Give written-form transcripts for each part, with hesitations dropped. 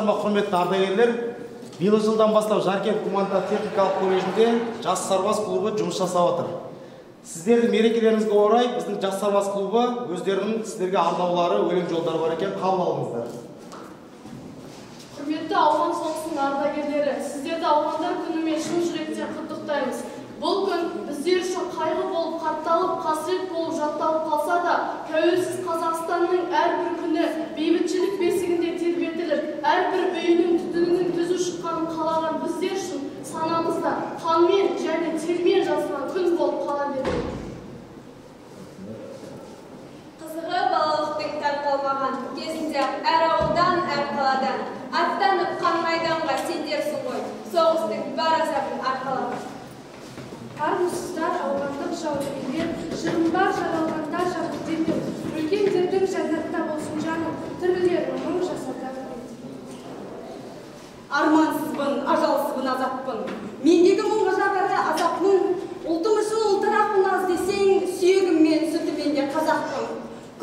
Армысыздар ма, құрметті ардагерлер? Биылғы жылдан бастап Жаркент гуманитарлық-техникалық колледжінде Жас сарбаз клубы жұмыс жасап отыр. Сіздердің мерекелеріңізге орай біздің Жас сарбаз клубы өздерінің сіздерге арнаулары, өлең жолдары бар екен, қабыл алыңыздар. Құрметті ауған соғысының ардагерлері, сіздерді ауғандар күнімен шын жүректен құттықтаймыз. Бұл күн біздер үшін қайғы болып, қатталып, қасірет болып жатталып қалса да, тәуелсіз Қазақстанның әрбір күні бейбітшілік бесігінде тербетіліп, әрбір үйінің түтінінің түзу шыққанын қалаған біздер үшін санамызда қанмен және термен жазылған күн болып қала береді. Қызығы балалықтың тарқалмаған кезінде әр ауылдан, әр қаладан аттанып қан майданға сендерсің ғой, соғыстың бар азабын арқалаған. Армысыздар ауғандық жауынгерлер, жырымдар жаралғандар жарықтемеу, өлгендердің жәннатта болсын жаным, тірілер оның жасада. Армансызбын, ажалсызбын, азаппын. Мендегі мұңға жағары азапның, ұлтым үшін ұлтырақпын аз десең, сүйегім мен сүтімен де қазақпын.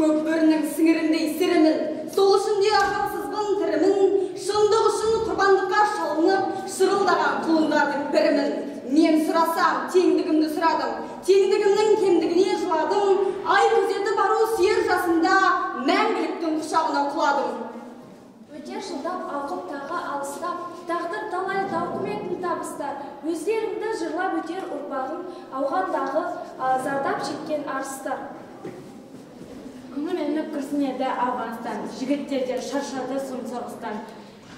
Көк бөрінің сіңіріндей сірімін, сол үшін де ажалсызбын тірімін, шындық үшін құрбандыққа шалынып, шырылдаған құлындардың бірімін. Мен сұрасам, теңдігімді сұрадым, теңдігімнің кемдігіне жыладым, ай көзеті бару сүйер жасында мәңгіліктің құшағына құладым. Өте жылдап, алқып тағы алыстап, тағдыр талай дауқыметін табыстар, өздеріңді жырлап өтер ұрпағым, ауғандағы зардап шеккен арыстар. Күңіл еніп күрсінеді Ауғанстан, жігіттерден шаршады сұм соғыстан.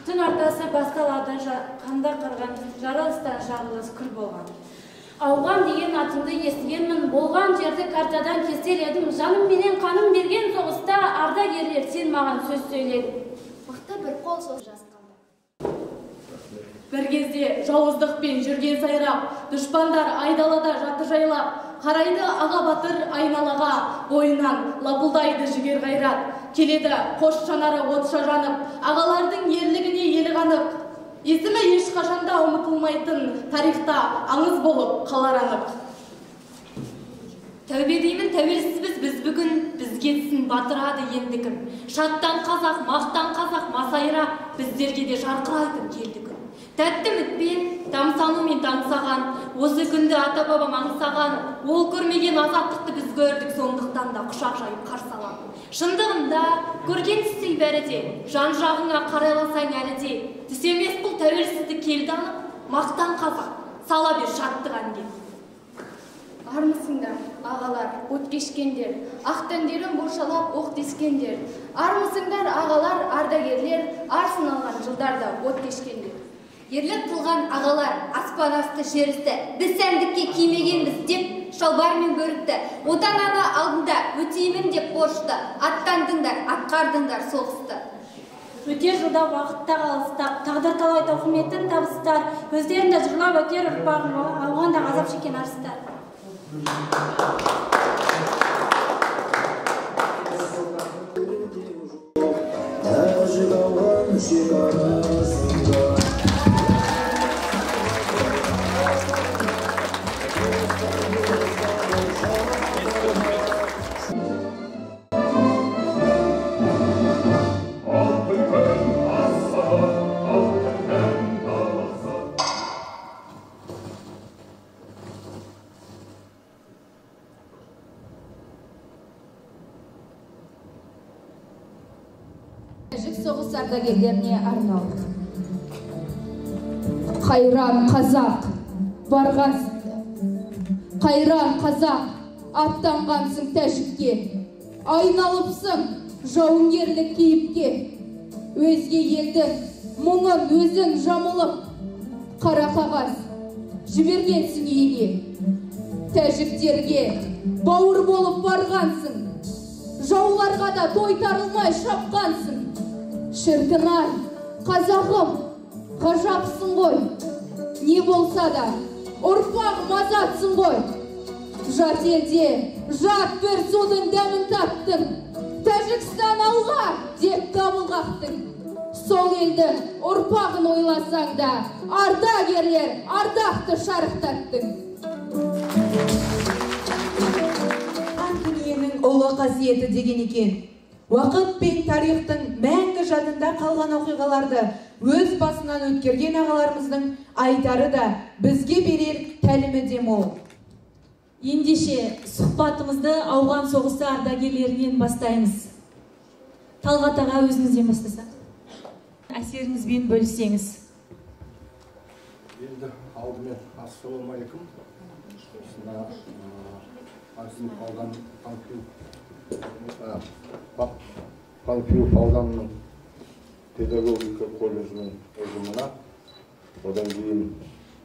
Түн ортасы басқалады қанды қырған, жаралыстан жарылыс күл болған. Ауған деген атымды естігенмін, болған жерді картадан кесер едім. Жаным менен қаным берген соғыста, ардагерлер сен маған сөз сөйледің. Мықты бір қол сол жазғанда. Бір кезде жауыздықпен жүрген сайрап, дұшпандар айдалада жаты жайлап, қарайды аға батыр айналаға, бойынан лапылдайды жігер қайрат. Келеді қош жанары отша жанып, ағалардың ерлігіне елі қанып. Есімі ешқашанда ұмытылмайтын, тарихта аңыз болып қалар анық. Тәубе деймін, тәуелсізбіз біз бүгін, біз кетсін батырады енді кім. Шаттан қазақ, мақтан қазақ, масайра, біздерге де жарқырайтын келді күн. Тәтті үмітпен, тамсанумен тамсаған, осы күнді ата-бабам аңсаған, ол көрмеген азаттықты біз көрдік, сондықтан да құшақ жайып қарсы аламын. Шындығында көрген түстей бәрі де, жан жағыңа қарайласаң әлі де, түс емес бұл тәуелсіздік келді анық, мақтан қазақ, сала бер шаттық әнге. Армысыңдар, ағалар, от кешкендер, ақ тәндерін боршалап оқ тескендер. Армысыңдар, ағалар, ардагерлер, арсын алған жылдарда от кешкендер. Ерлік қылған ағалар, аспан асты жерісті, біз сәндікке кимегенбіз деп шалбар мен бөрікті. Отан ана алдында өтеймін деп борышты, аттандыңдар, атқардыңдар соғысты. Өте жылда уақытта қалыстап, тағдыр талай тауқыметін табыстар, өздерінде жырлап өтер ұрпағым, ауғанда ғазап шеккен арыстар. Тәжік соғыс ардагерлеріне арнау. Қайран қазақ, барғансың. Қайран қазақ, аттанғансың тәжікке. Айналыпсың жауынгерлік кейіпке. Өзге елдің мұңын өзің жамылып, қара қағаз жібергенсің үйге. Тәжіктерге бауыр болып барғансың. Жауларға да тойтарылмай шапқансың. Шіркін-ай, қазағым, ғажапсың ғой. Не болса да, ұрпағым азатсың ғой. Жат елде, жат бір судың дәмін таттың. Тәжікстан алға деп қабыл қақтың. Сол елді ұрпағын ойласаң да, ардагерлер ардақты шарықтаттың. Дүниенің ұлы қасиеті деген екен. Уақыт пен тарихтың мәңгі жадында қалған оқиғаларды өз басынан өткерген ағаларымыздың айтары да бізге берер тәлімі де мол. Ендеше сұхбатымызды ауған соғысы ардагерлерінен бастаймыз. Талғат аға, өзіңізден бастасақ. Әсеріңізбен бөліссеңіз. Енді алдымен ассалаумағалейкум. Панфилов ауданының педагогика колледжінің ұжымына, одан кейін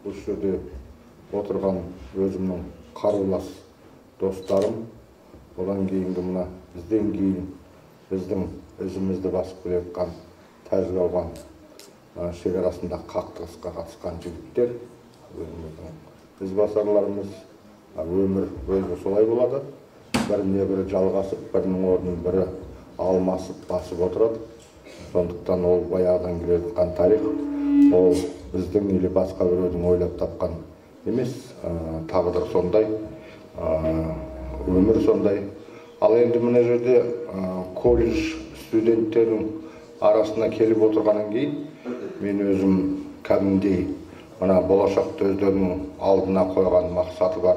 осы жерде отырған өзімнің қарулас достарым, одан кейінгі мына бізден кейін біздің ізімізді басып келе жатқан Тәжік ауған шекарасында қақтығысқа қатысқан жігіттер, ізбасарларымыз. Өмір өзі солай болады. Біріне бірі жалғасып, бірінің орнын бірі алмасып, басып отырады. Сондықтан ол баяғыдан келе жатқан тарих, ол біздің или басқа біреудің ойлап тапқан емес, тағдыр сондай, өмір сондай. Ал енді мына жерде колледж студенттерінің арасына келіп отырғаннан кейін, мен өзім кәдімгідей мына болашақта өздерінің алдына қойған мақсаты бар,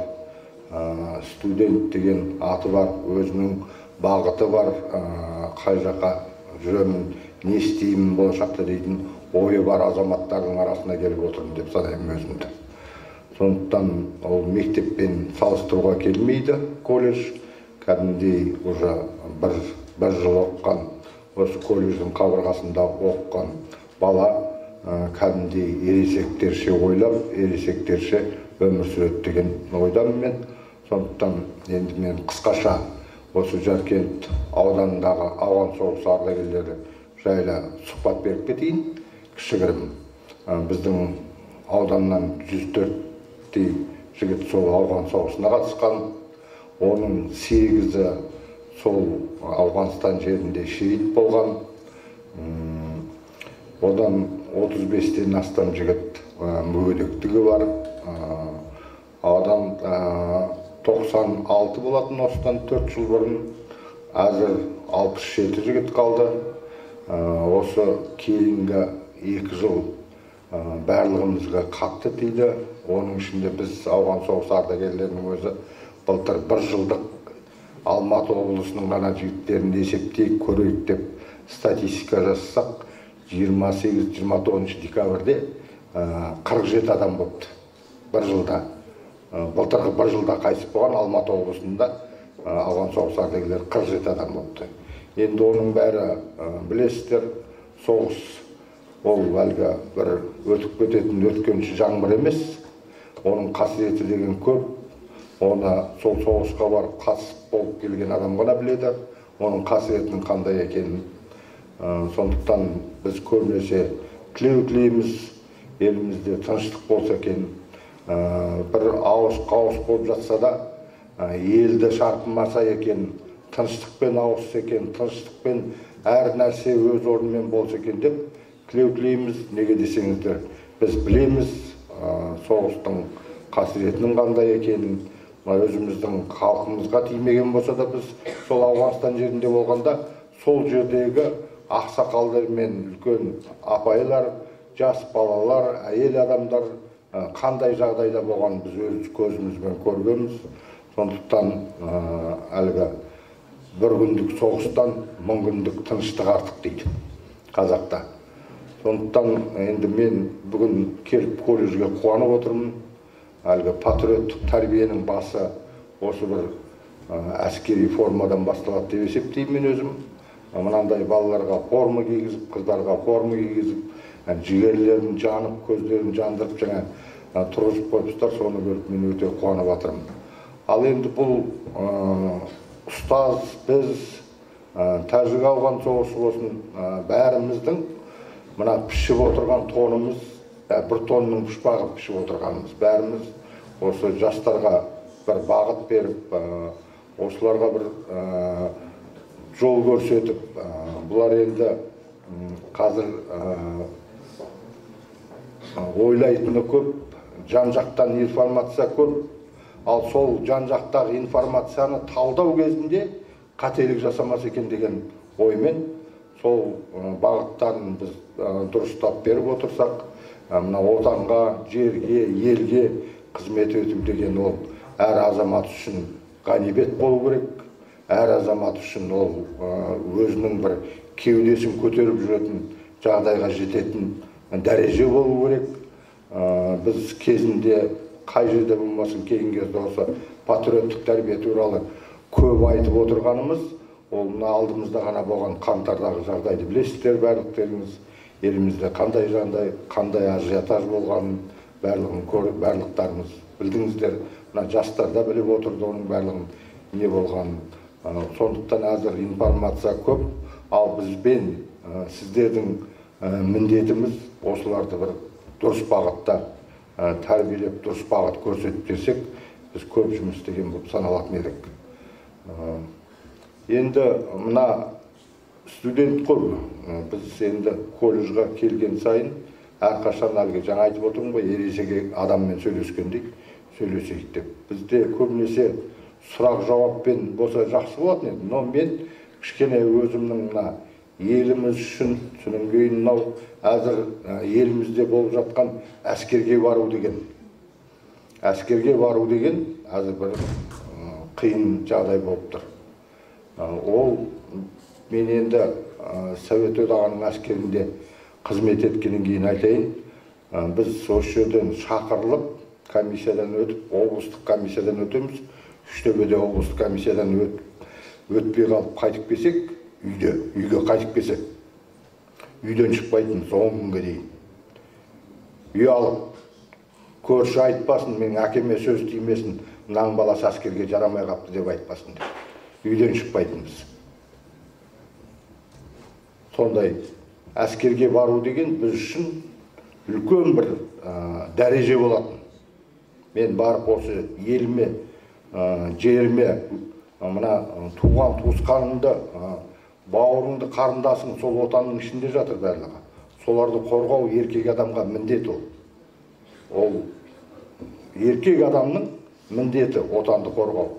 студент деген аты бар, өзінің бағыты бар, қай жаққа жүремін, не істеймін болашақта дейтін ойы бар азаматтардың арасына келіп отырмын деп санаймын өзімді. Сондықтан ол мектеппен салыстыруға келмейді колледж. Кәдімгідей уже бір жыл оққан, осы колледждің қабырғасында оққан бала кәдімгідей ересектерше ойлап, ересектерше өмір сүреді деген ойдамын мен. Сондықтан енді мен қысқаша осы Жаркент ауданындағы ауған соғысы ардагерлері жайлы сұхбат беріп кетейін. Кішігірім, біздің ауданнан 104-тей жігіт сол ауған соғысына қатысқан, оның 8-і сол Ауғанстан жерінде шейіт болған, одан 35-тен астам жігіт мүгедектігі бар, адам 96 болатын осыдан 4 жыл бұрын, әзір 67 жігіт қалды. Осы кейінгі 2 жыл барлығымызға қатты тиді. Оның ішінде біз ауған соғысы ардагерлерінің өзі былтыр 1 жылдық Алматы облысының ғана жігіттерін есептейік, көрейік деп статистика жасасақ, 28-29 декабрьде 47 адам болыпты. 1 жылда. Былтырғы 1 жылда қайтыс болған Алматы облысында ауған соғыс ардагерлері 47 адам болыпты. Енді оның бәрі білесіздер, соғыс ол әлгі бір өтіп кететін өткенші жаңбыр емес, оның қасиеті деген көп. Оны сол соғысқа барып қатысып болып келген адам ғана біледі, оның қасиетінің қандай екенін. Сондықтан біз көбінесе тілейміз, елімізде тыныштық болса екен. Бір ауыс-қауыс болып жатса да, елді шарпымаса екен, тыныштықпен ауысса екен, тыныштықпен әр нәрсе өз орнымен болса екен деп тілейміз. Неге десеңіздер, біз білеміз соғыстың қасиетінің қандай екенін. Өзіміздің халқымызға тимеген болса да, біз сол Ауғанстан жерінде болғанда, сол жердегі ақсақалдар мен үлкен апайлар, жас балалар, әйел адамдар қандай жағдайда болған біз өз көзімізбен көргенбіз. Сондықтан әлгі бір күндік соғыстан 1000 күндік тыныштық артық дейді қазақта. Сондықтан енді мен бүгін келіп колледжге қуанып отырмын. Әлгі патриоттық тәрбиенің басы осы бір әскери формадан басталады деп есептеймін мен өзім. Мынандай балаларға форма кигізіп, қыздарға форма кигізіп, жігерлерін жанып, көздерін жандырып жаңа тұрғызып қойыпсыздар, соны көріп мен өте қуанып жатырмын. Ал енді бұл ұстаз, біз, Тәжік ауған соғысы болсын, бәріміздің мына пішіп отырған тонымыз, бір тонның пұшпағы пішіп отырғанымыз, бәріміз осы жастарға бір бағыт беріп, осыларға бір жол көрсетіп, бұлар енді қазір ойлайтыны көп, жан-жақтан информация көп, ал сол жан-жақтағы информацияны талдау кезінде қателік жасамас екен деген оймен сол бағыттарын біз дұрыстап беріп отырсақ, мына отанға, жерге, елге қызмет ету деген ол әр азамат үшін ғанибет болу керек. Әр азамат үшін ол өзінің бір кеудесін көтеріп жүретін жағдайға жететін дәреже болу керек. Біз кезінде қай жерде болмасын кейінгі кезде осы патриоттық тәрбие туралы көп айтып отырғанымыз, ол мына алдымызда ғана болған қаңтардағы жағдайды білесіздер барлықтарыңыз. Елімізде қандай ажиотаж болғанын барлықтарымыз білдіңіздер. Мына жастар да біліп отырды оның барлығын не болғанын. Сондықтан әзір информация көп, ал бізбен сіздердің міндетіміз осыларды бір дұрыс бағытта тәрбиелеп, дұрыс бағыт көрсетіп берсек, біз көп жұмыс істеген болып саналатын едік. Енді мына студент қой, біз енді колледжға келген сайын әрқашан әлгі жаңа айтып отырмын ғой, ересек адаммен сөйлескендей сөйлесейік деп. Бізде көбінесе сұрақ жауаппен болса жақсы болатын еді, но мен кішкене өзімнің мына еліміз үшін, содан кейін мынау әзір елімізде болып жатқан әскерге бару деген әзір бір қиын жағдай болып тұр. Ол мен енді Совет одағының әскерінде қызмет еткеннен кейін айтайын, біз осы жерден шақырылып, комиссиядан өтіп, облыстық комиссиядан өтеміз, Үштөбеде облыстық комиссиядан өтпей қалып қайтып келсек, үйге қайтып келсек, үйден шықпайтынбыз 10 күнге дейін. Үй алып, көрші айтпасын, мен әкеме сөз тимесін, мынаның баласы әскерге жарамай қапты деп айтпасын деп. Үйден шықпайтынбыз. Сондай әскерге бару деген біз үшін үлкен бір дәреже болатын. Мен барып осы еліме, жеріме, мына туған туысқанымды, бауырыңды, қарындасың сол отанның ішінде жатыр барлығы. Соларды қорғау еркек адамға міндет ол. Ол еркек адамның міндеті отанды қорғау.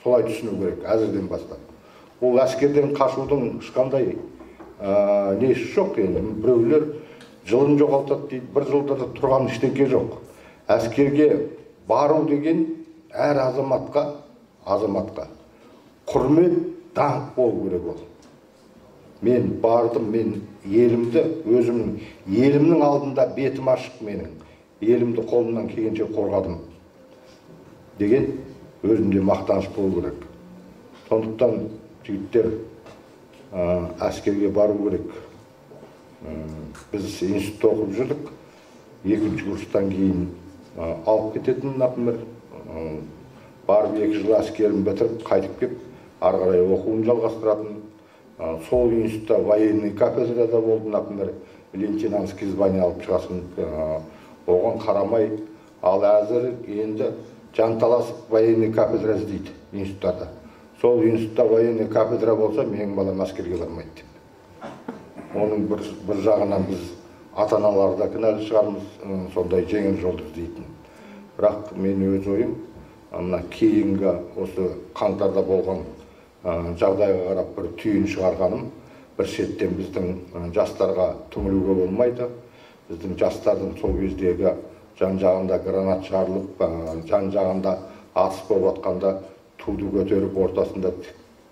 Солай түсіну керек әзірден бастап. Ол әскерден қашудың ешқандай несі жоқ енді. Біреулер жылын жоғалтады дейді, бір жылда тұрған ештеңе жоқ. Әскерге бару деген әр азаматқа құрмет, даңқ болу керек ол. Мен бардым, мен елімді, өзімнің елімнің алдында бетім ашық менің. Елімді қолымнан келгенше қорғадым деген өзінде мақтаныш болу керек. Сондықтан жігіттер әскерге бару керек. Біз институтта оқып жүрдік. 2-ші курстан кейін алып кететін, например, барып 2 жыл әскерін бітіріп, қайтып кеп, ары қарай оқуын жалғастыратын. Сол институтта военный кафедрада болды, например, лейтенантский звание алып шығасын, оған қарамай, ал әзір енді жанталасып военный кафедра іздейді институттарда. Сол институтта военный кафедра болса, менің балам әскерге бармайды деп. Оның бір жағынан біз ата-аналарда кінәлі шығармыз, сондай жеңіл жолды іздейтін. Бірақ мен өз ойым, мына кейінгі осы қаңтарда болған жағдайға қарап бір түйін шығарғаным, бір шеттен біздің жастарға түңілуге болмайды. Біздің жастардың сол кездегі жан-жағында гранат шығарылып, жан-жағында атыс болып атқанда туды көтеріп ортасында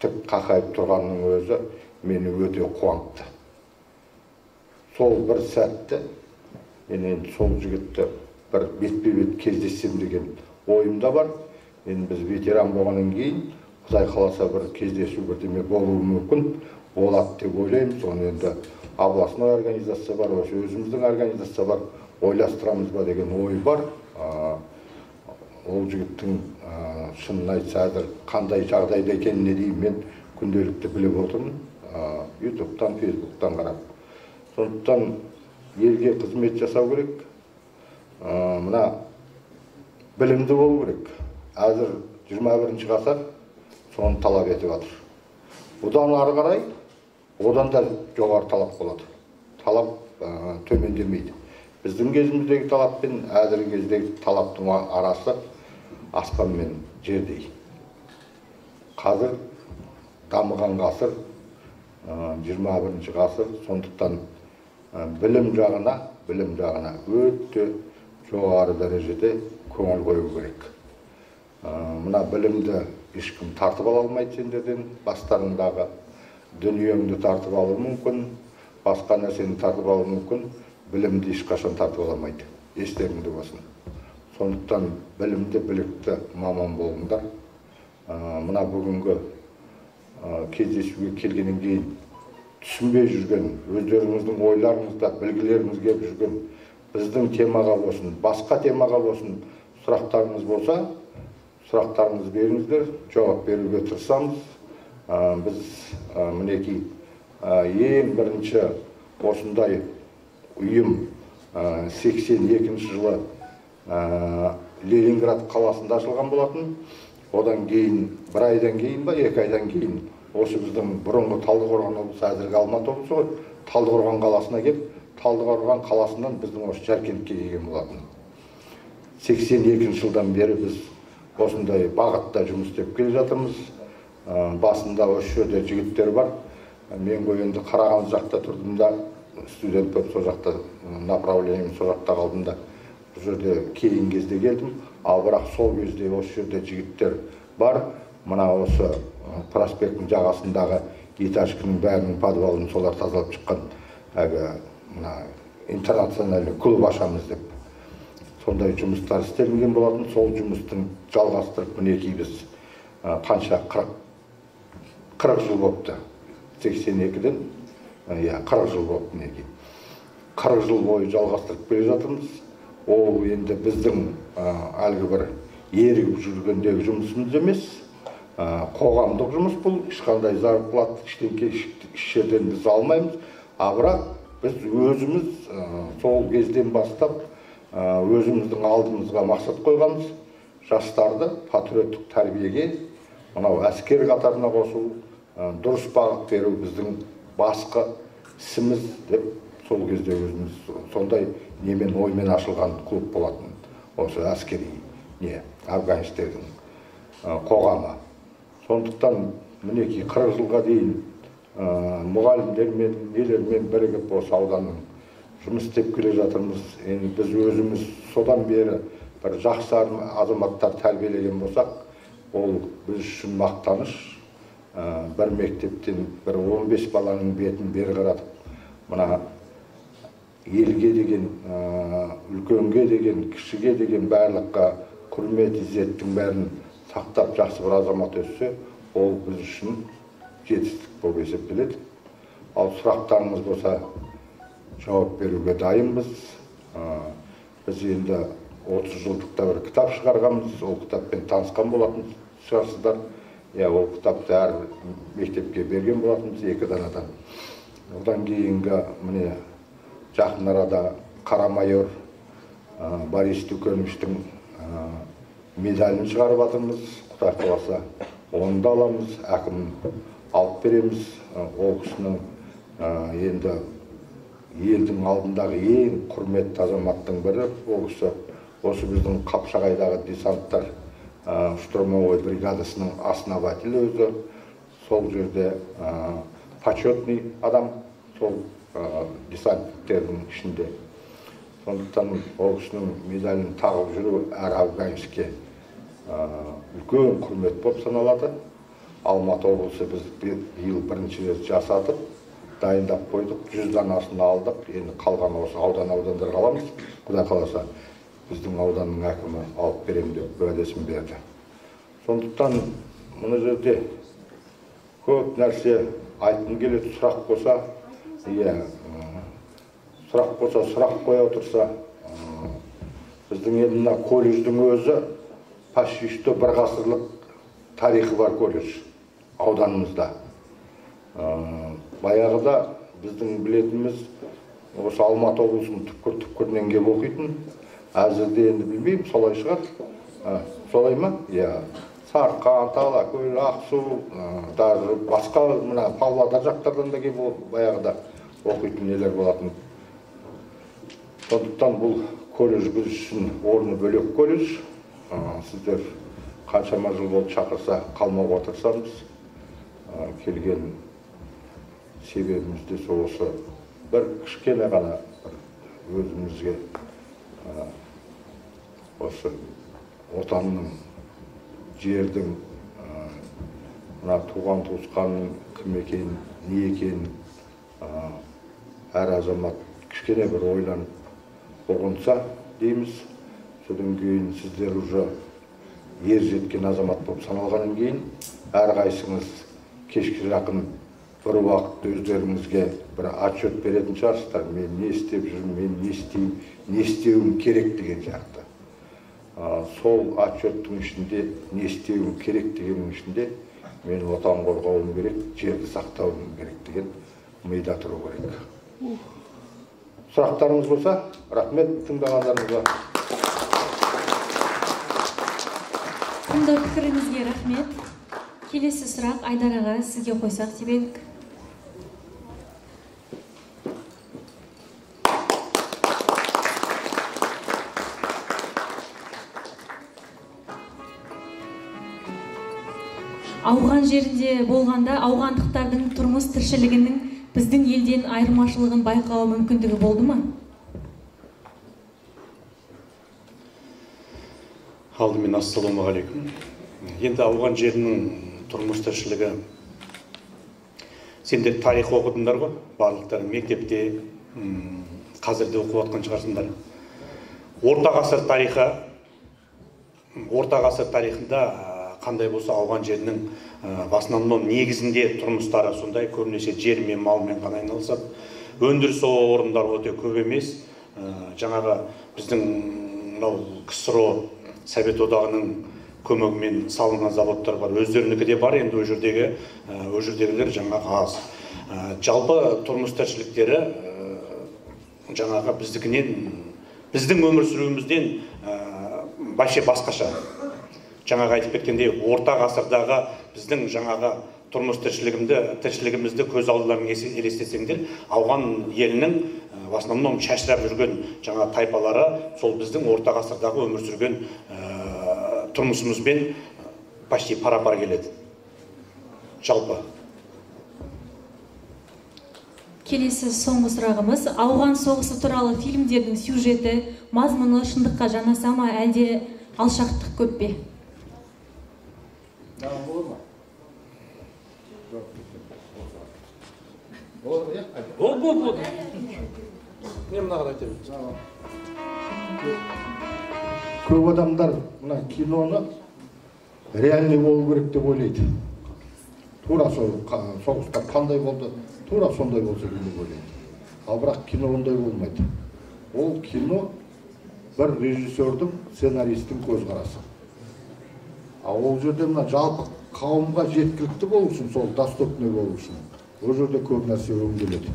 тік қақайып тұрғанның өзі мені өте қуантты. Сол бір сәтті, мен сол жігітті бір бетпе-бет кездессем деген ойымда бар. Біз ветеран болғаннан кейін, Құдай қаласа бір кездесу бірдеме болуы мүмкін, болады деп ойлаймын. Соны енді областной организация бар, өзіміздің организация бар, ойластырамыз ба деген ой бар. Ол жігіттің шынын айтса әзір қандай жағдайда екеніне дейін мен күнделікті біліп отырмын, ютубтан, фейсбуктан қарап. Сондықтан елге қызмет жасау керек, мына білімді болу керек. Әзір 21-ші ғасыр соны талап етіп жатыр. Одан ары қарай, одан да жоғары талап болады. Талап төмендемейді. Біздің кезіміздегі талап пен әзіргі кездегі талаптың арасы аспан мен жердей. Қазір дамыған ғасыр, 21 ғасыр. Сондықтан білім жағына өте жоғары дәрежеде көңіл қою керек. Мына білімді ешкім тартып ала алмайды сендерден. Бастарыңдағы дүниеңді тартып алуы мүмкін, басқа нәрсені тартып алуы мүмкін, білімді ешқашан тартып ала алмайды. Естеріңде болсын. Сондықтан білімді, білікті маман болыңдар. Мына бүгінгі кездесуге келгеннен кейін түсінбей жүрген, өздеріңіздің ойларыңызда, білгілеріңіз келіп жүрген, біздің темаға болсын, басқа темаға болсын, сұрақтарыңыз болса, сұрақтарыңыз беріңіздер, жауап беруге тырысамыз. Біз мінекей ең бірінші осындай ұйым 82 жылы Ленинград қаласында ашылған болатын. Одан кейін, бір айдан кейін ба, 2 айдан кейін, осы біздің бұрынғы Талдықорған облысы, әзіргі Алматы облысы ғой, Талдықорған қаласына келіп, Талдықорған қаласынан біздің осы Жаркентке келген болатын. 82 жылдан бері біз осындай бағытта жұмыс істеп келе жатырмыз. Басында осы жерде жігіттер бар. Мен енді Қарағанды жақта тұрдым да, студент болып сол жақта направлением сол жақта қалдым да. Бұл жерде кейін кезде келдім. Ал бірақ сол кезде осы жерде жігіттер бар. Мына осы проспекттің жағасындағы этажкінің бәрінің подвалын солар тазалап шыққан. Мына интернациональный клуб ашамыз деп. Сондай жұмыстар істелінген болатын. Сол жұмыстың жалғастырып мінекей біз қанша 40 жыл болыпты. 82-ден 40 жыл болыпты мінекей. 40 жыл бойы жалғастырып келе жатырмыз. Ол енді біздің әлгі бір ерігіп жүргендегі жұмысымыз емес, қоғамдық жұмыс бұл. Ешқандай зарплат ішерден біз алмаймыз. Бірақ біз өзіміз сол кезден бастап өзіміздің алдымызға мақсат қойғанбыз. Жастарды патриоттық тәрбиеге, мынау әскер қатарына қосу, дұрыс бағыт беру біздің басқы ісіміз деп сол кезде өзіміз сондай немен оймен ашылған клуб болатын. Осы әскери афганистердің қоғамы. Сондықтан мінекей 40 жылға дейін мұғалімдермен, нелермен бірігіп осы ауданның жұмыс істеп келе жатырмыз. Енді біз өзіміз содан бері бір жақсы азаматтар тәрбиелеген болсақ, ол біз үшін мақтаныш. Бір мектептен бір 15 баланың бетін бері қаратып, мына елге деген, үлкенге деген, кішіге деген барлыққа құрмет, ізеттің бәрін сақтап жақсы бір азамат өссе, ол біз үшін жетістік болып есептеледі. Ал сұрақтарыңыз болса, жауап беруге дайынбыз. Біз енді 30 жылдықта бір кітап шығарғанбыз, ол кітаппен танысқан болатын шығарсыздар. Ол кітапты әр мектепке берген болатынбыз 2 данадан. Одан кейінгі міне жақын арада қара майор Борис Тукеновичтің медалін шығарып жатырмыз. Құдай қаласа, оны да аламыз, әкімін алып береміз. Ол кісінің енді елдің алдындағы ең құрметті азаматтың бірі. Ол кісі осы біздің Қапшағайдағы десанттар штурмовой бригадасының основателі өзі. Сол жерде почетный адам, сол десанттердің ішінде. Сондықтан ол кісінің медалін тағып жүру әр афганецке үлкен құрмет болып саналады. Алматы облысы біз биыл бірінші рет жасатып, дайындап қойдық, 100 данасын алдық. Енді қалған осы аудан-аудандар қаламыз. Құдай қаласа, біздің ауданның әкімі алып берем деп уәдесін берді. Сондықтан мұны жерде көп нәрсе айтқым келеді. Сұрақ болса, сұрақ қоя отырса, біздің енді мына колледждің өзі почти что 1 ғасырлық тарихы бар колледж ауданымызда. Баяғыда біздің білетініміз осы Алматы облысының түпкір-түпкірінен келіп оқитын. Әзірде енді білмеймін, солай шығар. Солай ма? Сарқан, Талакөл, Ақсу, даже басқа мына Павлодар жақтардан да келіп баяғыда оқитын нелер болатын. Сондықтан бұл колледж біз үшін орны бөлек колледж. Сіздер қаншама жыл болды шақырса қалмауға отырсаңыз, келген себебіміз де сол осы бір кішкене ғана өзімізге осы отанның, жердің, мына туған туысқанның кім екенін, не екенін әр азамат кішкене бір ойланып ұғынса дейміз. Содан кейін сіздер уже ер жеткен азамат болып саналғаннан кейін әрқайсыңыз кешке жақын бір уақыт өздеріңізге бір отчет беретін шығарсыздар. Мен не істеп жүрмін, мен не істеймін, не істеуім керек деген сияқты. Сол отчеттің ішінде не істеуім керек дегеннің ішінде мен отан қорғауым керек, жерді сақтауым керек деген мида тұру керек. Сұрақтарыңыз болса, рахмет тыңдағандарыңызға. Сонда пікіріңізге рахмет. Келесі сұрақ Айдар аға сізге қойсақ деп едік. Ауған жерінде болғанда ауғандықтардың тұрмыс тіршілігінің біздің елден айырмашылығын байқау мүмкіндігі болды ма? Алдымен ассалаумағалейкум. Енді ауған жерінің тұрмыс тіршілігі, сендер тарих оқыдыңдар ғой, барлықтары мектепте, қазірде оқып жатқан шығарсыңдар. Орта ғасыр тарихында қандай болса ауған жерінің в основном негізінде тұрмыстары сондай, көбінесе жермен, малмен ғана айналысады. Өндіріс орындары өте көп емес. Жаңағы біздің КСРО Совет одағының көмегімен салынған заводтар бар. Өздерінікі де бар, енді ол жердегілер жаңағы аз. Жалпы тұрмыс тіршіліктері жаңағы біздің өмір сүруімізден вообще басқаша. Жаңағы айтып кеткендей, орта ғасырдағы біздің жаңағы тұрмыс тіршілігімізді көз алдыларың елестетсеңдер, ауған елінің в основном шашырап жүрген жаңа тайпалары сол біздің орта ғасырдағы өмір сүрген тұрмысымызбен почти пара-пар келеді. Жалпы. Келесі соңғы сұрағымыз, ауған соғысы туралы фильмдердің сюжеті, мазмұны шындыққа жанаса ма, әлде алшақтық көп пе? Болды. Мен мынаған айтайын. Көп адамдар мына киноны реальный болу керек деп ойлайды. Тура сол соғыстар қандай болды, тура сондай болса керек деп ойлайды. Ал бірақ кино ондай болмайды. Ол кино бір режиссердің, сценаристің көзқарасы. Ол жерде мына жалпы қауымға жеткілікті болу үшін, сол доступный болу үшін, ол жерде көп нәрсе өңделеді.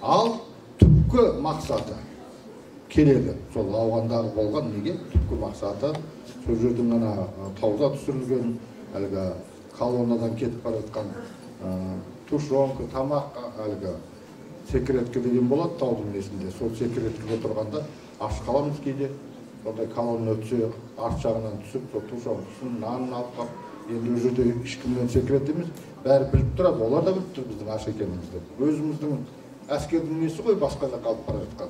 Ал түпкі мақсаты келеді. Сол ауғандағы болған неге түпкі мақсаты сол жерде мына тауда түсірілген, әлгі колоннадан кетіп бара жатқан тушенка, тамақ, әлгі секретка деген болады таудың несінде. Сол секреткіге тұрғанда аш қаламыз кейде. Сондай колонна өтсе, арт жағынан түсіп, сол тушенкасын, нанын алып қап, енді ол жерде ешкімнен секрет емес, бәрі біліп тұрады, олар да біліп тұр біздің аш екенімізді. Өзіміздің әскердің несі ғой басқа жаққа алып бара жатқан.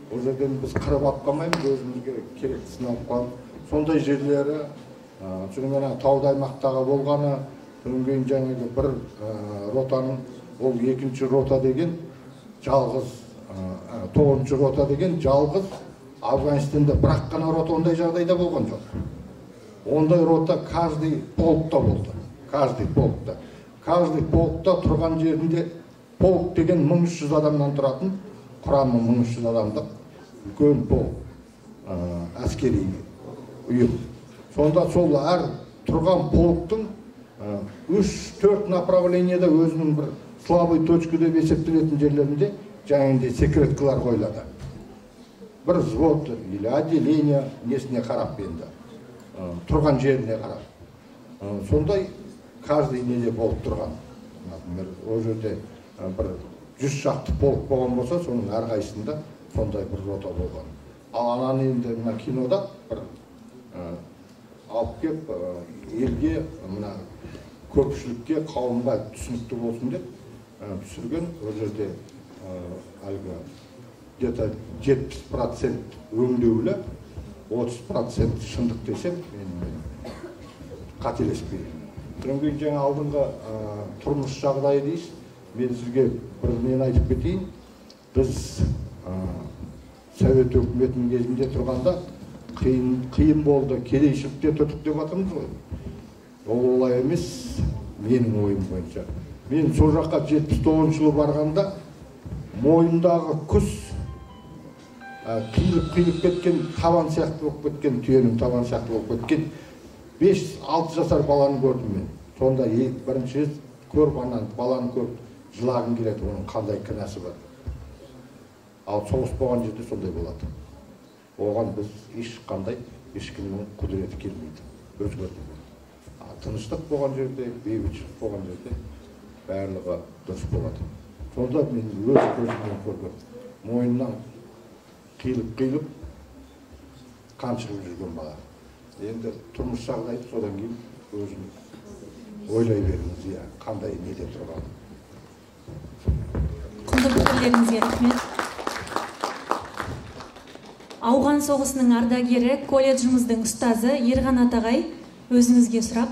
Ол жерден біз қырып алып қалмаймыз, өзімізге керектісін алып қалып. Сондай жерлері, содан тауда аймақтағы болғаны, содан кейін жаңағы бір ротаның, ол екінші рота деген жалғыз, 9-шы рота деген жалғыз Афганистанда бірақ қана рота ондай жағдайда болған жоқ. Ондай рота каждый полкта болды. Каждый полкта. Каждый полкта тұрған жерінде полк деген 1300 адамнан тұратын, құрамы 1300 адамдық үлкен полк, әскери ұйым. Сонда сол әр тұрған полктың 3-4 направлениеде өзінің бір слабый точка деп есептелетін жерлерінде жаңағындай секреткалар қойылады. Бір взвод или отделение несіне қарап енді, тұрған жеріне қарап. Сондай каждый неде болып тұрған. Например, ол жерде бір 100 шақты полк болған болса, соның әрқайсында сондай бір рота болған. Ал ананы енді мына кинода бір алып кеп елге, мына көпшілікке, қауымға түсінікті болсын деп, түсірген. Ол жерде әлгі где-то 70% өңдеулі, 30% шындық десем, мен қателеспеймін. Содан кейін жаңа алдыңғы тұрмыс жағдайы дейсіз. Мен сізге бір мен айтып кетейін. Біз Совет өкіметінің кезінде тұрғанда қиын болды, кедейшілікте тұрдық деп жатырмыз ғой. Ол олай емес, менің ойым бойынша. Мен сол жаққа 79 жылы барғанда мойындағы күс қиылып кеткен, табан сияқты болып кеткен, түйенің табан сияқты болып кеткен 5-6 жасар баланы көрдім мен. Сонда бірінші рет көріп, баланы көріп жылағым келеді, оның қандай кінәсі бар. Ал соғыс болған жерде сондай болады. Оған біз ешкімнің құдіреті келмейді, өзгерді. Тыныштық болған жерде, бейбітшілік болған жерде барлығы дұрыс болады. Сонда мен өз көзіммен көрдім. Мойнынан қиылып қан шығып жүрген бала. Енді тұрмыс жағдайды содан кейін өзім ойлай беріңіз, қандай неде тұрған. Құнды пікірлеріңізге рахмет. Ауған соғысының ардагері, колледжіміздің ұстазы Ерғанат ағай, өзіңізге сұрақ.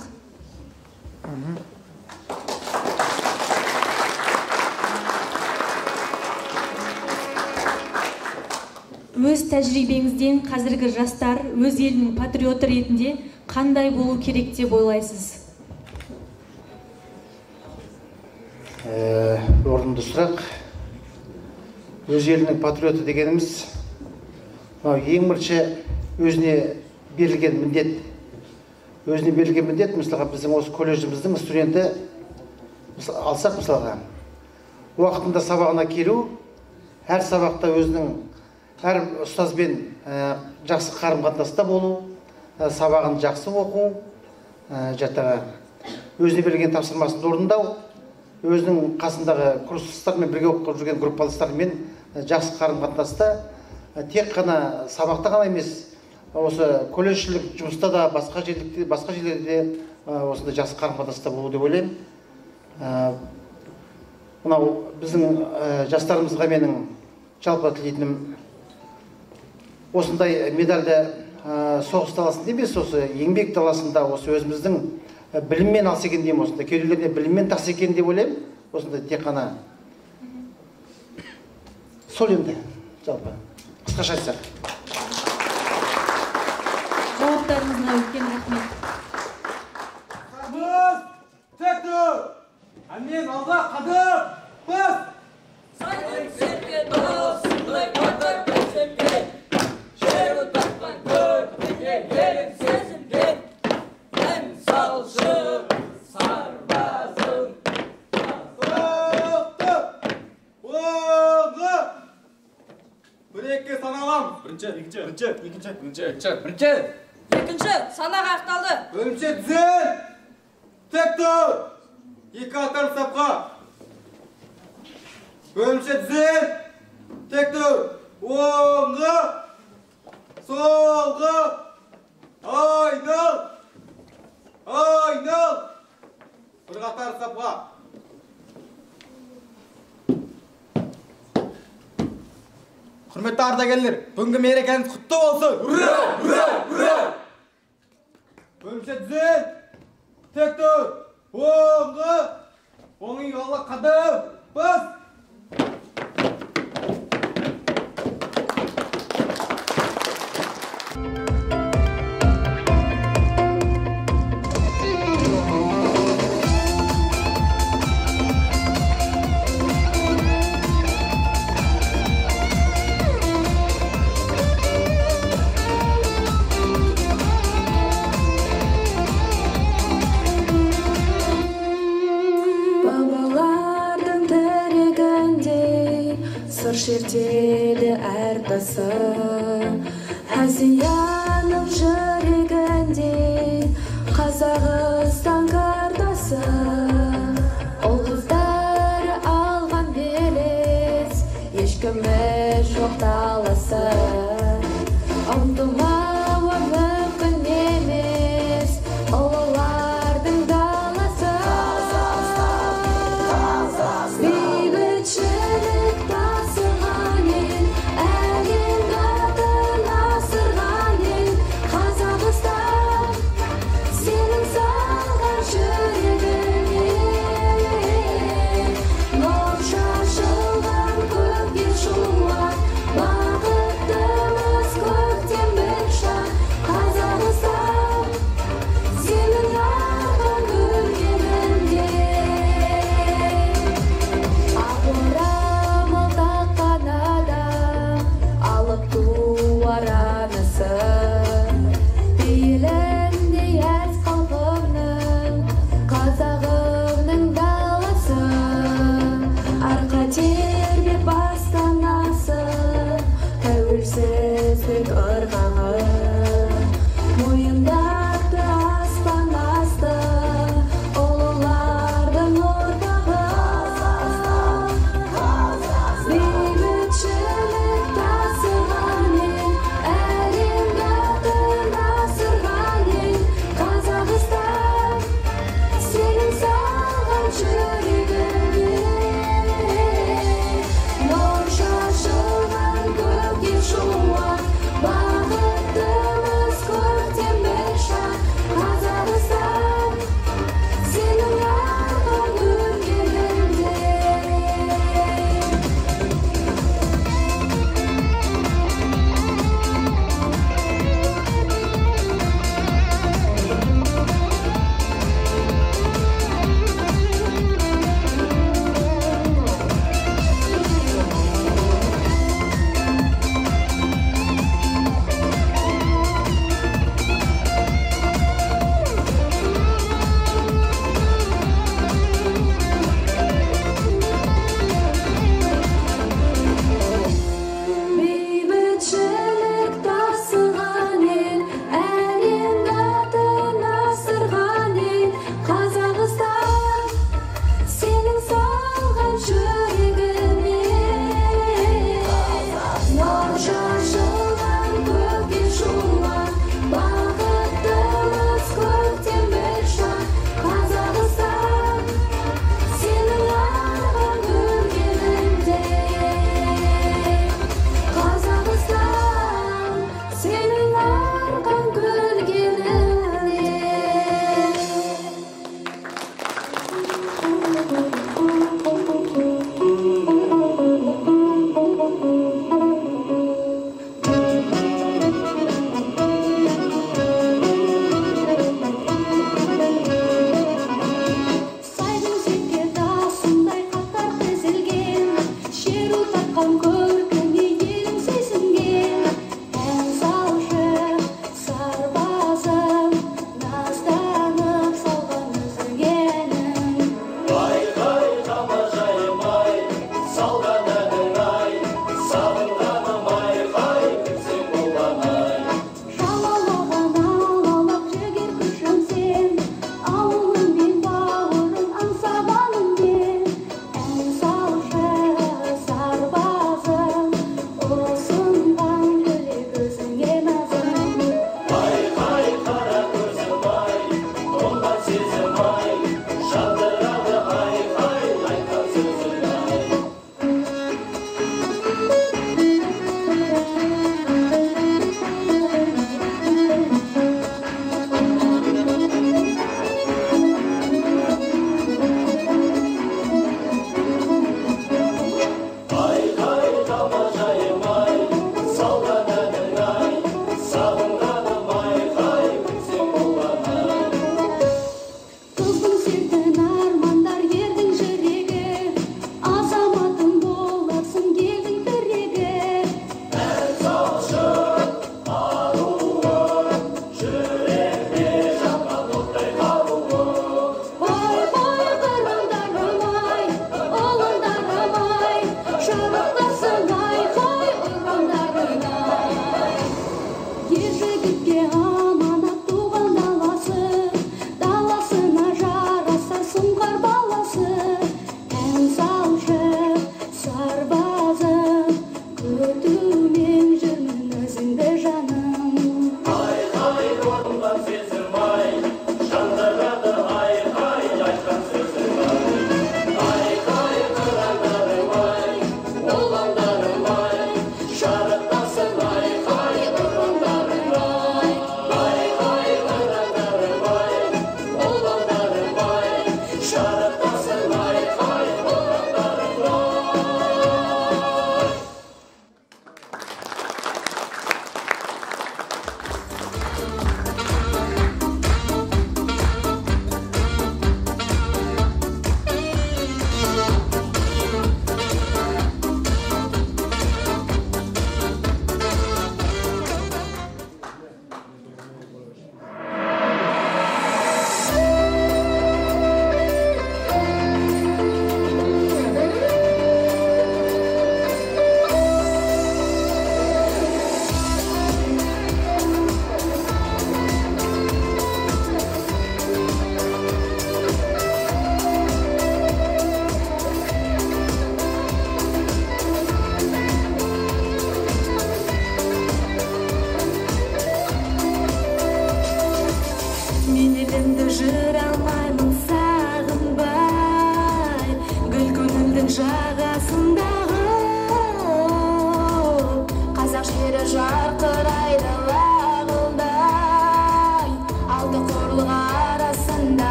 Өз тәжірибеңізден қазіргі жастар өз елінің патриоты ретінде қандай болу керек деп ойлайсыз? Орынды сұрақ. Өз елінің патриоты дегеніміз ең бірінші өзіне берілген міндет. Мысалға біздің осы колледжіміздің студенті алсақ, мысалға уақытында сабағына келу, әр сабақта өзінің әр ұстазбен жақсы қарым-қатынаста болу, сабағын жақсы оқу, өзіне берілген тапсырмасын орындау, өзінің қасындағы курстастармен бірге оқып жүрген группаластарымен жақсы қарым-қатынаста, тек қана сабақта ғана емес, осы колледжшілік жұмыста да басқа жерлерде осындай жақсы қарым-қатынаста болу деп ойлаймын. Мынау біздің жастарымызға менің жалпы тілейтінім осындай медальді соғыс даласында емес, осы еңбек даласында осы өзіміздің біліммен алса екен деймін, осындай кеуделеріне біліммен тақса екен деп ойлаймын. Осындай тек қана сол енді жалпы қысқаша айтсақ. Жауаптарыңызға үлкен рахмет. Қабыз, тек тұр! Әмен алға қадыр! Біз! Сайдың серке дұрыс, сұлай батыр көсемге, жер ұтатқан көрдіге ерін сезімге, ән салшы сарбазым. Оқты! Оғы! Бір-екі саналам. Бірінші. Екінші, санаға ақталды. Бөлімше түзел! Тек тұр! Екі атар сапқа! Бөлімше түзел! Тек тұр! Оңғы! Солғы! Айныл! Айныл! Бір қатар сапқа! Құрметті ардагерлер, бүгінгі мерекеңіз құтты болсын! Ура! Ура! Ура! Бөлімше түзел! Тек тұр! Оңғы! Оңың алға қадым! Біз! Шертеді әр тасы, Азияның жүрегінде Қазақстан картасы. Ол қыздары алған белес, ешкімі жоқ таласы. Ұмтылмауы мүмкін емес, ұлылардың даласы.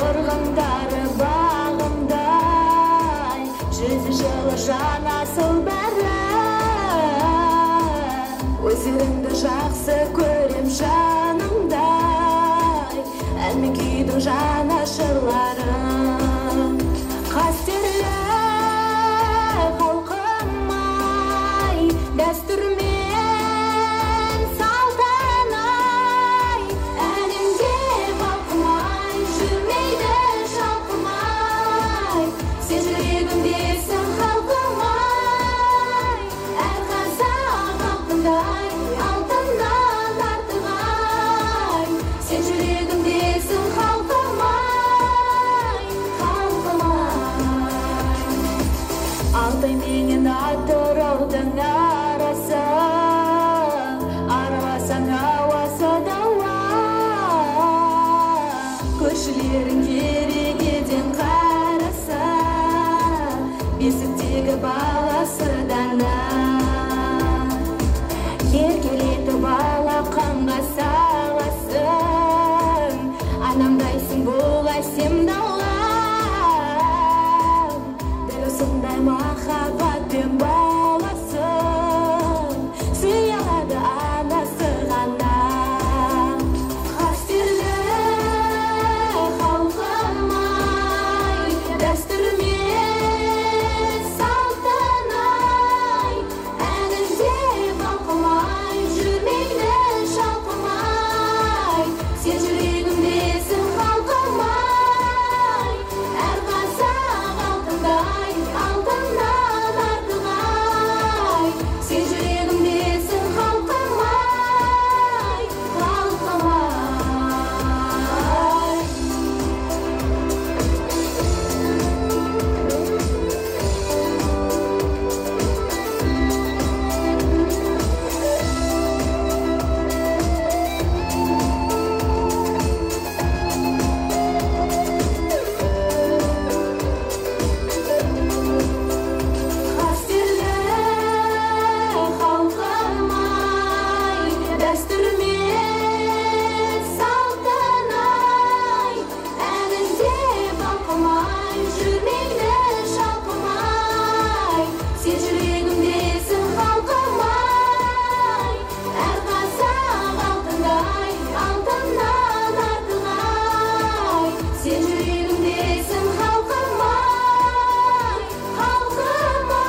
Торғындары бағымдай, жүзі жылы жанасыл бәрі. Өзіңді жақсы көрем жанымдай, әнмен күйдің жанашырларым. Қастерлі халқым-ай, дәстүрмен салтан-ай, әнімде балқымай, жүрмейді шалқымай. Сен жүрегімдесің халқым-ай, әр қазақ халқындай, алтыннан артық-ай. Сен жүрегімдесің халқым-ай, халқым-ай. Алтай менен Атыраудың арасы, араласаң ауасы дауа. Көршілерің керегеден қараса, бесіктегі баласы дана. Еркелетіп алақанға саласың, анамдайсың бұл әсем дала. Дәл осындай махаббатпен баласын сүйе алады анасы ғана. Қастерлі халқым-ай, дәстүрмен салтан-ай, әнінде балқымай, жүрмейді шалқымай. Сен жүрегімдесің халқым-ай, әр қазақ алтындай, алтыннан артық-ай. Сен жүрегімдесің халқым-ай, халқым-ай. Қастерлі халқым-ай, дәстүрмен салтан-ай, әнінде балқымай, жүрмейді шалқымай. Сен жүрегімдесің халқым-ай, әр қазақ алтындай, алтыннан артық-ай. Сен жүрегімдесің халқым-ай, халқым-ай.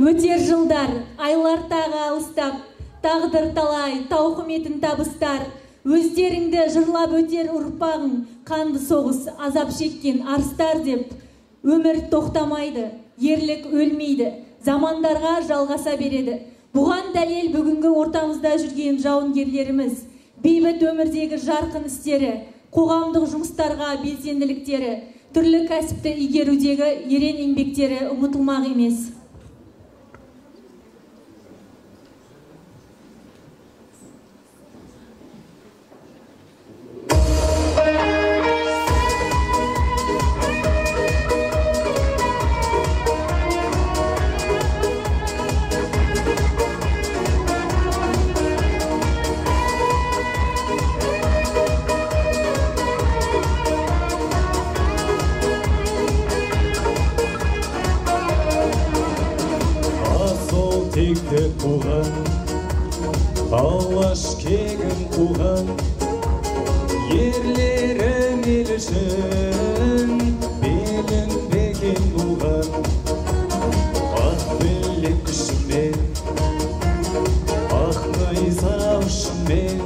Өтер жылдар, айлар тағы алыстап, тағдыр талай, тауқыметін табыстар. Өздеріңді жырлап өтер ұрпағың, қанды соғыс, азап шеккен арыстар деп. Өмір тоқтамайды, ерлік өлмейді, замандарға жалғаса береді. Бұған дәлел бүгінгі ортамызда жүрген жауынгерлеріміз, бейбіт өмірдегі жарқын істері, қоғамдық жұмыстарға белсенділіктері, түрлі кәсіпті игерудегі ерен еңбектері ұмытылмақ емес. текті туған, алаш кегін туған, ерлерім ел үшін белін бекен туған. Ақ білек күшімен, ақ найза ұшымен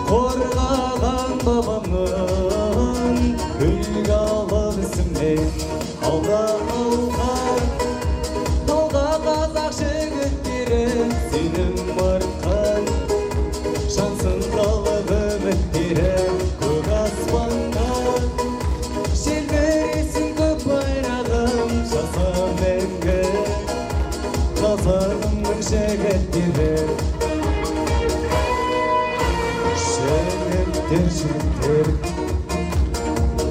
қорғаған бабамның үлгі алып ісімен. Алға қазақ жігіттері сенім артқан, жансың қалығы үміттері көк аспанда жігіттер жігіттер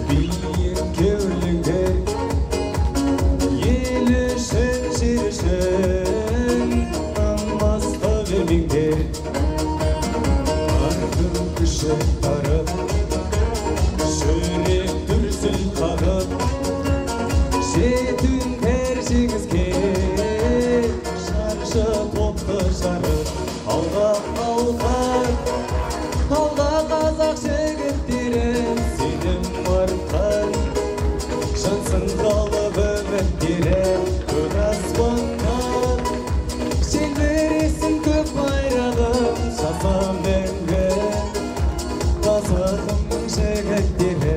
биік кеуліңдер ел үшін жер үшін намазға бермеңдер ардың күші барып жүрек дүрсіл қағып жетіңдер жеңіске шаршы топты жарып алға алға алға қазақ жігіттері сенім артқан жансың халық үміттері көк аспаннан желбіресін көк байрағым жаса мәңгі қазағымның жігіттері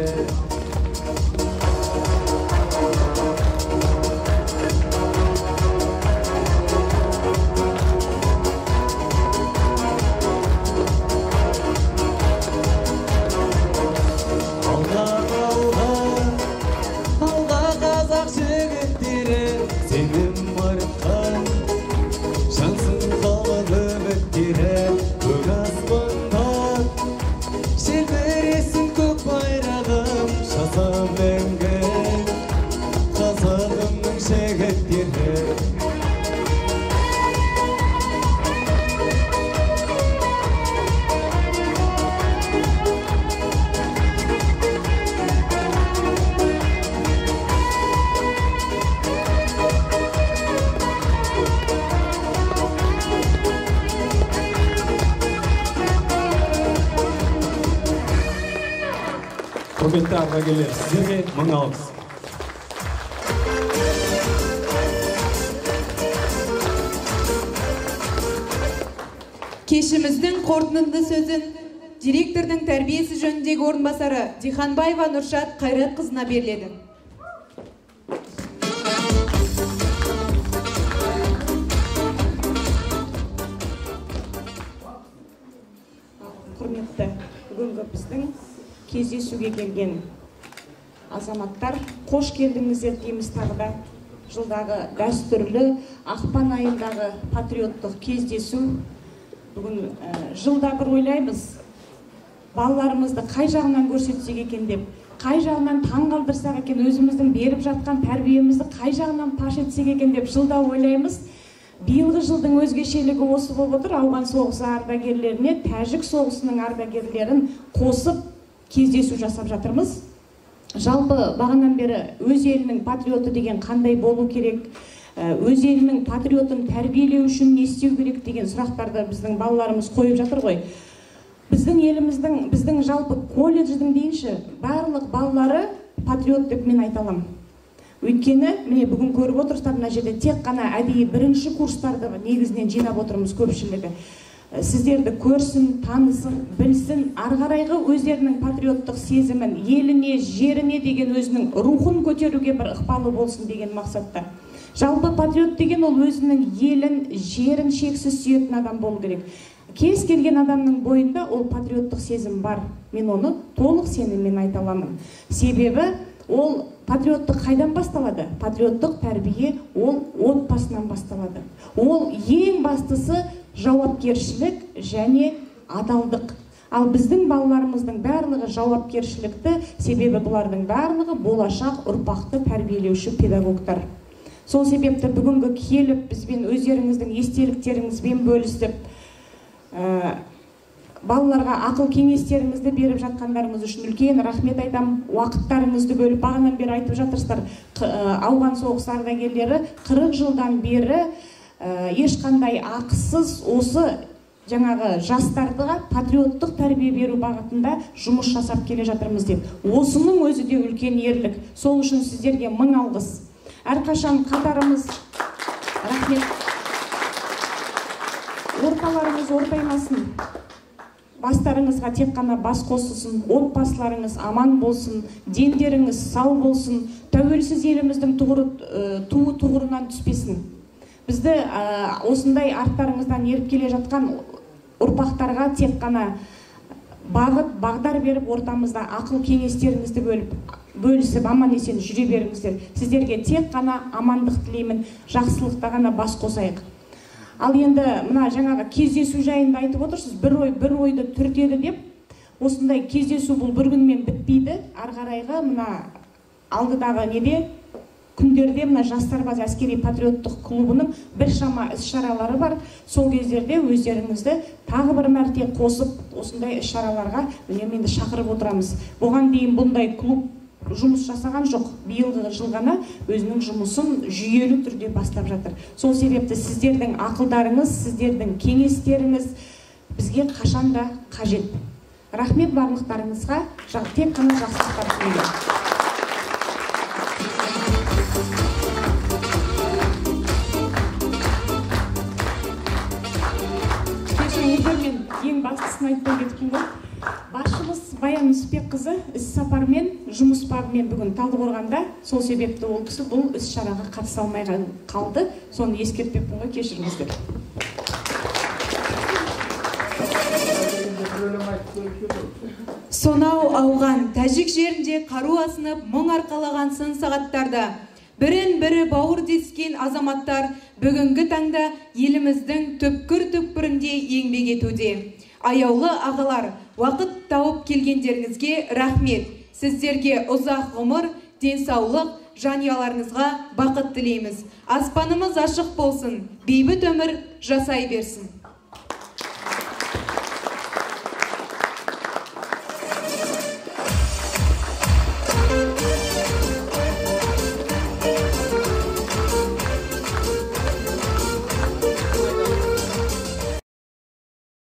құрметті ардагерлер, сіздерге мың алғыс. Кешіміздің қорытынды сөзін директордың тәрбиесі жөніндегі орынбасары Диханбаева Нұршат Қайратқызына беріледі. Құрметті, бүгінгі біздің кездесуге келген азаматтар, қош келдіңіздер дейміз тағы да. Жылдағы дәстүрлі ақпан айындағы патриоттық кездесу. Бүгін жылда бір ойлаймыз, балаларымызды қай жағынан көрсетсек екен деп, қай жағынан таңғалдырсақ екен, өзіміздің беріп жатқан тәрбиемізді қай жағынан паш етсек екен деп жылда ойлаймыз. Биылғы жылдың өзгешелігі осы болып отыр. Ауған соғысы ардагерлеріне Тәжік соғысының ардагерлерін қосып кездесу жасап жатырмыз. Жалпы бағанан бері өз елінің патриоты деген қандай болу керек, өз елінің патриотын тәрбиелеу үшін не істеу керек деген сұрақтарды біздің балаларымыз қойып жатыр ғой. Біздің еліміздің, біздің жалпы колледждің дейінші барлық балалары патриот деп мен айта аламын. Өйткені, міне бүгін көріп отырсыздар, мына жерде тек қана әдейі бірінші курстарды негізінен жинап отырмыз көпшілігі. Сіздерді көрсін, танысын, білсін, арғарайғы өздерінің патриоттық сезімін, еліне, жеріне деген өзінің рухын көтеруге бір ықпалы болсын деген мақсатта. Жалпы патриот деген ол өзінің елін, жерін шексіз сүйетін адам болу керек. Кез келген адамның бойында ол патриоттық сезім бар. Мен оны толық сеніммен айта аламын. Себебі ол патриоттық қайдан басталады? Патриоттық тәрбие ол отбасынан басталады. Ол ең бастысы жауапкершілік және адалдық. Ал біздің балаларымыздың барлығы жауапкершілікті, себебі бұлардың барлығы болашақ ұрпақты тәрбиелеуші педагогтар. Сол себепті бүгінгі келіп бізбен өздеріңіздің естеліктеріңізбен бөлісіп, балаларға ақыл кеңестеріңізді беріп жатқандарыңыз үшін үлкен рахмет айтам. Уақыттарыңызды бөліп, бағанан бері айтып жатырсыздар, ауған соғыс ардагерлері 40 жылдан бері ешқандай ақысыз осы жаңағы жастарға патриоттық тәрбие беру бағытында жұмыс жасап келе жатырмыз деп. Осының өзі де үлкен ерлік. Сол үшін сіздерге мың алғыс. Әрқашан қатарымыз, рахмет. Орталарыңыз ортаймасын. Бастарыңызға тек қана бас қосылсын, отбасыларыңыз аман болсын, дендеріңіз сау болсын, тәуелсіз еліміздің туы тұғырынан түспесін. Бізді осындай арттарыңыздан еріп келе жатқан ұрпақтарға тек қана бағыт, бағдар беріп, ортамызда ақыл кеңестеріңізді бөлісіп, аман есен жүре беріңіздер. Сіздерге тек қана амандық тілеймін, жақсылықта ғана бас қосайық. Ал енді мына жаңағы кездесу жайында айтып отырсыз, бір ойды түртеді деп, осындай кездесу бұл бір күнмен бітпейді. Ары қарайғы мына алдыдағы неде күндерде мына Жастарбаз әскери патриоттық клубының біршама іс-шаралары бар. Сол кездерде өздеріңізді тағы бір мәрте қосып, осындай іс-шараларға үнемі шақырып отырамыз. Бұған дейін бұндай клуб жұмыс жасаған жоқ. Биылғы жыл ғана өзінің жұмысын жүйелі түрде бастап жатыр. Сол себепті сіздердің ақылдарыңыз, сіздердің кеңестеріңіз бізге қашанда қажет. Рахмет барлықтарыңызға, тек қана жақсылықтар тілеймін. Ең бастысын айтпай кеткен ғой. Басшымыз Баян Нүсіпбекқызы іс-сапармен, жұмыс бабымен бүгін Талдықорғанда, сол себепті ол кісі бұл іс-шараға қатыса алмай қалды. Соны ескертпеппін ғой, кешіріңіздер. Сонау ауған тәжік жерінде қару асынып, мұң арқалаған сын сағаттарда бірін-бірі бауыр дескен азаматтар бүгінгі таңда еліміздің түпкір-түпкірінде еңбек етуде. Аяулы ағалар, уақыт тауып келгендеріңізге рахмет. Сіздерге ұзақ ғұмыр, денсаулық, жанұяларыңызға бақыт тілейміз. Аспанымыз ашық болсын, бейбіт өмір жасай берсін.